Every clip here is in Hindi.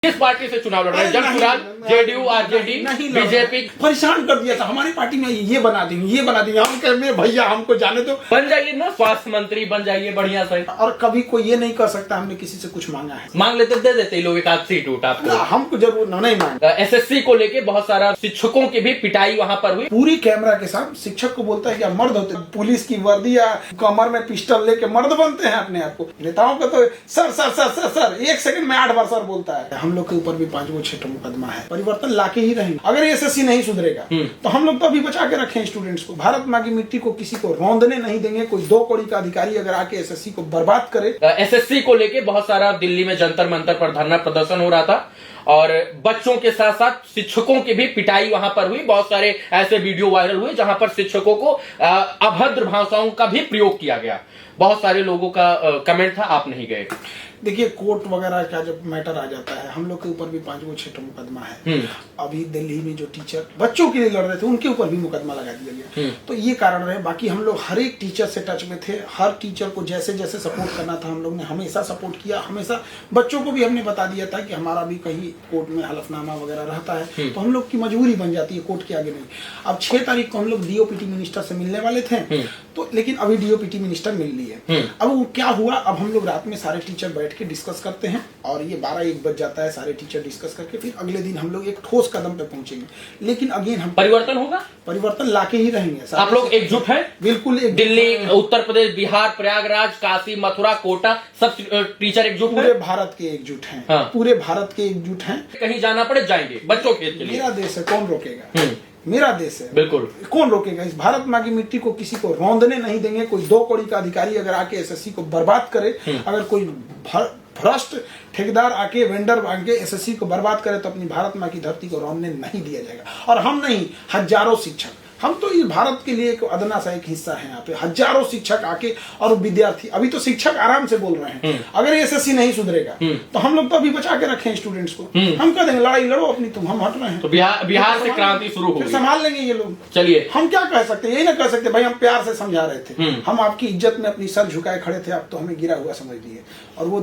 किस पार्टी से चुनाव लड़ रहे हैं? जनसुराज, जेडीयू, आरजेडी, बीजेपी परेशान कर दिया था। हमारी पार्टी में ये बना देंगे हम कह रहे भैया हमको जाने दो, बन जाइए ना स्वास्थ्य मंत्री, बन जाइए बढ़िया से। और कभी कोई ये नहीं कर सकता हमने किसी से कुछ मांगा है। मांग लेते दे देते लोग एक आध सीट उठा आपको। हमको जरूर नहीं मांगा। एसएससी को लेके बहुत सारा शिक्षकों की भी पिटाई वहां पर हुई। पूरी कैमरा के साथ शिक्षक को बोलता है कि आप मर्द होते, पुलिस की वर्दी या कमर में पिस्टल लेके मर्द बनते हैं अपने आप को। नेताओं का तो sir sir sir sir sir 1 second में 8 बार सर बोलता है। हम लोग के ऊपर भी 5 6 मुकदमा है। परिवर्तन लाके ही रहेंगे। अगर एसएससी नहीं सुधरेगा तो हम लोग तो अभी बचा के रखे स्टूडेंट्स को। भारत माँ की मिट्टी को किसी को रौंदने नहीं देंगे। कोई 2 कौड़ी का अधिकारी अगर आके एसएससी को बर्बाद करे। एसएससी को लेके बहुत सारा दिल्ली में जंतर मंतर पर धरना प्रदर्शन हो रहा था और बच्चों के साथ साथ शिक्षकों की भी पिटाई वहां पर हुई। बहुत सारे ऐसे वीडियो वायरल हुए जहां पर शिक्षकों को अभद्र भाषाओं का भी प्रयोग किया गया। बहुत सारे लोगों का कमेंट था, आप नहीं गए। देखिए कोर्ट वगैरह का जब मैटर आ जाता है, हम लोग के ऊपर भी 5 6 मुकदमा है। अभी दिल्ली में जो टीचर बच्चों के लिए लड़ रहे थे उनके ऊपर भी मुकदमा लगा दिया गया। तो ये कारण रहे। बाकी हम लोग हर एक टीचर से टच में थे। हर टीचर को जैसे जैसे सपोर्ट करना था हम लोग ने हमेशा सपोर्ट किया। हमेशा बच्चों को भी हमने बता दिया था कि हमारा भी कहीं कोर्ट में हलफनामा वगैरह रहता है तो हम लोग की मजबूरी बन जाती है कोर्ट के आगे नहीं। अब 6 तारीख को हम लोग डीओपीटी मिनिस्टर से मिलने वाले थे तो लेकिन अभी डीओपीटी मिनिस्टर मिल लिए। अब वो क्या हुआ, अब हम लोग रात में सारे टीचर बैठ के डिस्कस करते हैं और ये 12-1 बज जाता है सारे टीचर डिस्कस करके। फिर अगले दिन हम लोग एक ठोस कदम पे पहुंचेंगे। लेकिन अगेन हम परिवर्तन होगा, परिवर्तन लाके ही रहेंगे। आप लोग एकजुट हैं? बिल्कुल। दिल्ली, उत्तर प्रदेश, बिहार, प्रयागराज, काशी, मथुरा, कोटा, सब टीचर एकजुट हैं? पूरे भारत के एकजुट हैं। हाँ। पूरे भारत के एकजुट हैं। कहीं जाना पड़े जाएंगे बच्चों के लिए। मेरा देश है, कौन रोकेगा? मेरा देश है, बिल्कुल। कौन रोकेगा? इस भारत माँ की मिट्टी को किसी को रौंदने नहीं देंगे। कोई 2 कौड़ी का अधिकारी अगर आके एसएससी को बर्बाद करे, अगर कोई भ्रष्ट ठेकेदार आके वेंडर आके एसएससी को बर्बाद करे तो अपनी भारत माँ की धरती को रौंदने नहीं दिया जाएगा। और हम नहीं, हजारों शिक्षक, हम तो इस भारत के लिए एक अदना सा एक हिस्सा है। यहाँ पे हजारों शिक्षक आके और विद्यार्थी, अभी तो शिक्षक आराम से बोल रहे हैं अगर एसएससी नहीं सुधरेगा तो हम लोग तो अभी बचा के रखे हैं स्टूडेंट्स को। हम कह देंगे लड़ाई लड़ो अपनी, तुम हम हट रहे हैं। तो बिहार से क्रांति शुरू होगी, संभाल लेंगे ये लोग। चलिए, हम क्या कह सकते हैं? यही ना कह सकते भाई हम प्यार से समझा रहे थे, हम आपकी इज्जत में अपनी सर झुकाए खड़े थे, आप तो हमें गिरा हुआ समझ लिए। और वो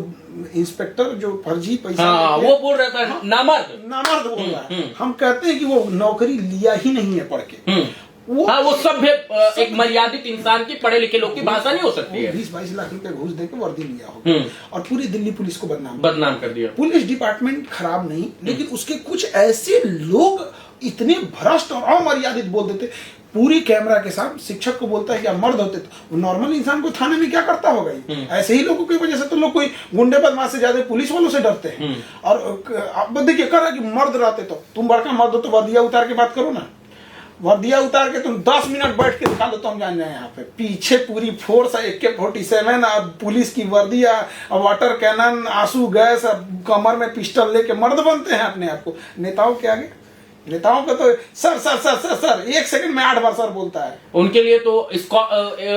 इंस्पेक्टर जो फर्जी पैसा वो बोल रहा था नामर्द बोल रहा है। हम कहते हैं कि वो नौकरी लिया ही नहीं है पढ़ के। वो सभ्य एक मर्यादित इंसान की, पढ़े लिखे लोग की भाषा नहीं हो सकती है। 20-22 लाख रुपए घूस देकर वर्दी लिया हो और पूरी दिल्ली पुलिस को बदनाम कर दिया। पुलिस डिपार्टमेंट खराब नहीं, लेकिन उसके कुछ ऐसे लोग इतने भ्रष्ट और अमर्यादित बोल देते। पूरी कैमरा के साथ शिक्षक को बोलता है कि आप मर्द होते तो नॉर्मल इंसान को थाने में क्या करता होगा? ऐसे ही लोगों की वजह से तो लोग कोई गुंडे बदमाश से ज्यादा पुलिस वालों से डरते हैं। और अब देखिए कर रहा कि मर्द रहते तो तुम बड़का मर्द हो तो वर्दिया उतार के बात करो ना। वर्दिया उतार के तुम 10 मिनट बैठ के दिखा दो तो हम जान जाए। यहाँ पे पीछे पूरी फोर्स है, AK-47 पुलिस की वर्दिया, वाटर कैनन, आंसू गैस, कमर में पिस्टल लेके मर्द बनते हैं अपने आप को। नेताओं के आगे, नेताओं का तो sir sir sir sir sir 1 second में 8 बार सर बोलता है। उनके लिए तो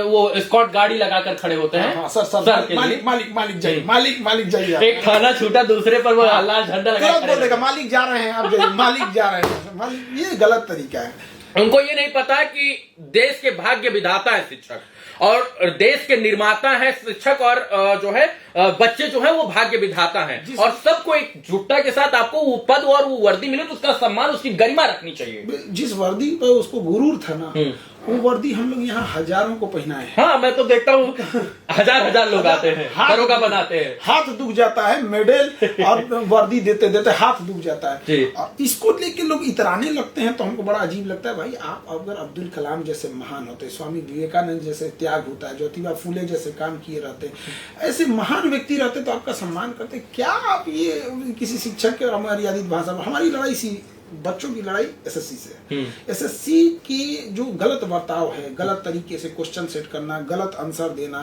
वो स्कॉट गाड़ी लगाकर खड़े होते हैं। हाँ, सर मालिक जाइए, मालिक जाइए। एक थाना छूटा दूसरे पर वो लाल झंडा लगा मालिक जा रहे हैं, आप जाइए, मालिक जा रहे हैं। ये गलत तरीका है। उनको ये नहीं पता है कि देश के भाग्य विधाता है शिक्षक और देश के निर्माता है शिक्षक और जो है बच्चे जो है वो भाग्य विधाता हैं। और सबको एक जुटता के साथ आपको वो पद और वो वर्दी मिले तो उसका सम्मान, उसकी गरिमा रखनी चाहिए। जिस वर्दी पर उसको गुरूर था ना, वो वर्दी हम लोग यहाँ हजारों को पहनाए हैं। हाँ, मैं तो देखता हूँ हजार लोग आते हैं, दरोगा बनाते हैं। हाथ दुख जाता है, मेडल और वर्दी देते देते हाथ दुख जाता है। और इसको लेके लोग इतराने लगते हैं तो हमको बड़ा अजीब लगता है। भाई आप अगर अब्दुल कलाम जैसे महान होते, स्वामी विवेकानंद जैसे त्याग होता है, ज्योतिबा फूले जैसे काम किए रहते, ऐसे महान व्यक्ति रहते तो आपका सम्मान करते। क्या आप ये किसी शिक्षक के अमर्यादित भाषा में? हमारी लड़ाई सी बच्चों की लड़ाई एसएससी से। एसएससी की जो गलत बर्ताव है, गलत तरीके से क्वेश्चन सेट करना, गलत आंसर देना,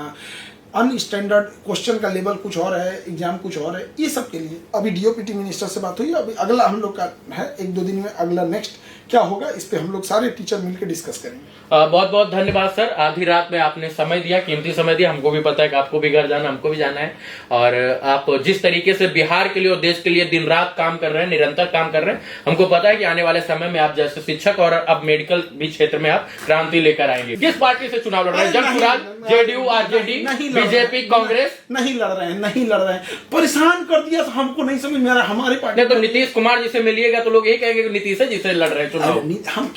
अनस्टैंडर्ड क्वेश्चन का लेवल कुछ और है, एग्जाम कुछ और है, ये सब के लिए अभी डीओपीटी मिनिस्टर से बात हुई। अभी अगला हम लोग का है 1-2 दिन में अगला नेक्स्ट क्या होगा, इस पे हम लोग सारे टीचर मिलकर डिस्कस करेंगे। बहुत बहुत धन्यवाद सर, आधी रात में आपने समय दिया, कीमती समय दिया। हमको भी पता है कि आपको भी घर जाना, हमको भी जाना है, और आप जिस तरीके से बिहार के लिए और देश के लिए दिन रात काम कर रहे हैं, निरंतर काम कर रहे हैं, हमको पता है कि आने वाले समय में आप जैसे शिक्षक और अब मेडिकल भी क्षेत्र में आप क्रांति लेकर आएंगे। किस पार्टी से चुनाव लड़ रहे हैं? Jansuraj, JDU, RJD, BJP, Congress? नहीं लड़ रहे हैं, परेशान कर दिया, तो हमको नहीं समझ में आ रहा। हमारे पार्टी तो नीतीश कुमार जी से मिलिएगा तो लोग यही कहेंगे कि नीतीश है जिससे लड़ रहे हैं चुनाव। हम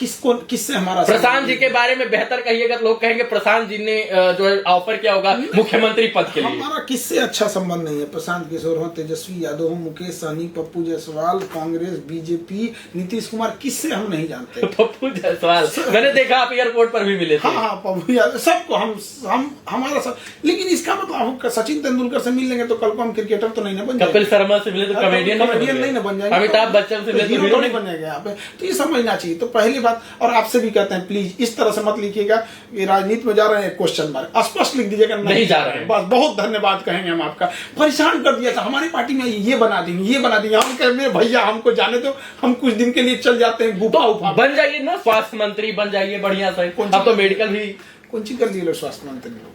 किससे हमारा प्रशांत जी के बारे में बेहतर कहिएगा तो लोग कहेंगे प्रशांत जी ने जो है ऑफर किया होगा मुख्यमंत्री पद के लिए। हमारा किससे अच्छा संबंध नहीं है। प्रशांत किशोर हो, तेजस्वी यादव हो, मुकेश सहनी, पप्पू जायसवाल, कांग्रेस, बीजेपी, नीतीश कुमार, किससे हम नहीं जानते। पप्पू जायसवाल मैंने देखा आप एयरपोर्ट पर भी मिले थे। हाँ, पप्पू यादव, सबको हम हमारा सब। लेकिन इसका मतलब हम सचिन तेंदुलकर से मिल लेंगे तो कल को हम क्रिकेटर तो नहीं ना बन जाएंगे। कपिल शर्मा से मिले तो कॉमेडियन नहीं ना बन जाएंगे। अमिताभ बच्चन से मिले तो हीरो नहीं बनेगा यहाँ पे। तो ये समझना चाहिए। तो पहली बात, और आपसे भी कहते हैं प्लीज इस तरह से मत लिखिएगा कि राजनीति में जा रहे हैं क्वेश्चन मार्क, स्पष्ट लिख दीजिएगा नहीं जा रहे हैं। बस बहुत धन्यवाद कहेंगे हम आपका। परेशान कर दिया था हमारी पार्टी में, ये बना देंगे हम कहेंगे भैया हमको जाने दो, हम कुछ दिन के लिए चल जाते हैं गुफा उफा। बन जाइए ना स्वास्थ्य मंत्री, बन जाइए बढ़िया से। अब तो मेडिकल भी कौन सी कर दिए लोग, स्वास्थ्य मंत्री लोग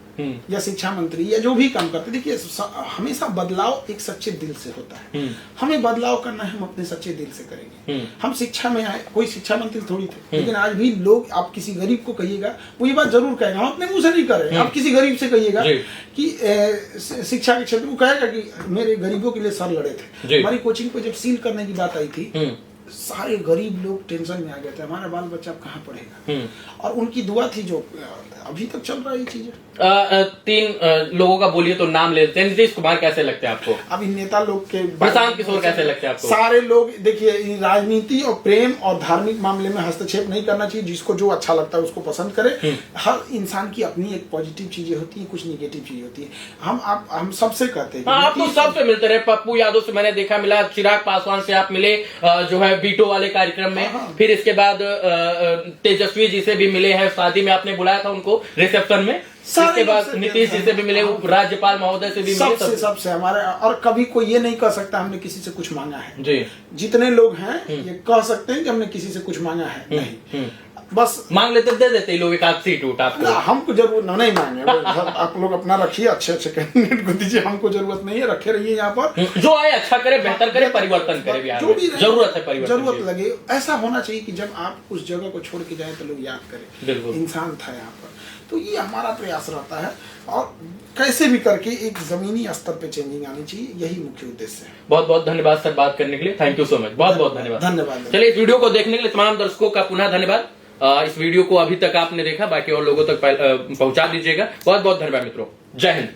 या शिक्षा मंत्री या जो भी काम करते। देखिए हमेशा बदलाव एक सच्चे दिल से होता है। हमें बदलाव करना है, हम अपने सच्चे दिल से करेंगे। हम शिक्षा में आए, कोई शिक्षा मंत्री थोड़ी थे, लेकिन आज भी लोग, आप किसी गरीब को कहिएगा वो ये बात जरूर कहेगा, हम अपने मुंह से नहीं कर रहे। आप किसी गरीब से कहिएगा कि शिक्षा के क्षेत्र में, कहेगा कि मेरे गरीबों के लिए सर लड़े थे। हमारी कोचिंग को जब सील करने की बात आई थी, सारे गरीब लोग टेंशन में आ गए थे, हमारा बाल बच्चा अब कहाँ पढ़ेगा। और उनकी दुआ थी जो अभी तक चल रहा है ये चीजें। 3 लोगों का बोलिए तो नाम ले लेते हैं। नीतीश कुमार कैसे लगते हैं आपको? अभी नेता लोग के, प्रशांत किशोर कैसे लगते हैं आपको? सारे लोग देखिए, राजनीति और प्रेम और धार्मिक मामले में हस्तक्षेप नहीं करना चाहिए। जिसको जो अच्छा लगता है उसको पसंद करे। हर इंसान की अपनी एक पॉजिटिव चीजें होती है, कुछ निगेटिव चीजें होती है। हम सबसे कहते हैं। आप तो सबसे मिलते रहे। पप्पू यादव से मैंने देखा मिला, चिराग पासवान से आप मिले जो है वीटो वाले कार्यक्रम में। फिर इसके बाद तेजस्वी जी से भी मिले हैं, शादी में आपने बुलाया था उनको रिसेप्शन में। इसके बाद नीतीश जी से भी मिले, राज्यपाल महोदय से भी मिले, सबसे हमारे। और कभी कोई ये नहीं कह सकता हमने किसी से कुछ मांगा है जी। जितने लोग हैं ये कह सकते हैं कि हमने किसी से कुछ मांगा है नहीं। बस मांग लेते, दे देते लोग एक आध सीट उठा आपको। हमको जरूरत नहीं मांगे। आप लोग अपना रखिए, अच्छे कैंडिडेट को दीजिए, हमको जरूरत नहीं है। रखे रहिए यहाँ पर, जो आए अच्छा करे, बेहतर करे, परिवर्तन करे बिहार में। जरूरत है परिवर्तन, जरूरत लगे। ऐसा होना चाहिए कि जब आप उस जगह को छोड़ के जाए तो लोग याद करें इंसान था यहाँ पर। तो ये हमारा प्रयास रहता है, और कैसे भी करके एक जमीनी स्तर पे चेंजिंग आनी चाहिए, यही मुख्य उद्देश्य है। बहुत बहुत धन्यवाद सर बात करने के लिए। थैंक यू सो मच, बहुत बहुत धन्यवाद। चलिए, इस वीडियो को देखने के लिए तमाम दर्शकों का पुनः धन्यवाद। इस वीडियो को अभी तक आपने देखा, बाकी और लोगों तक पहुंचा दीजिएगा। बहुत बहुत धन्यवाद मित्रों। जय हिंद।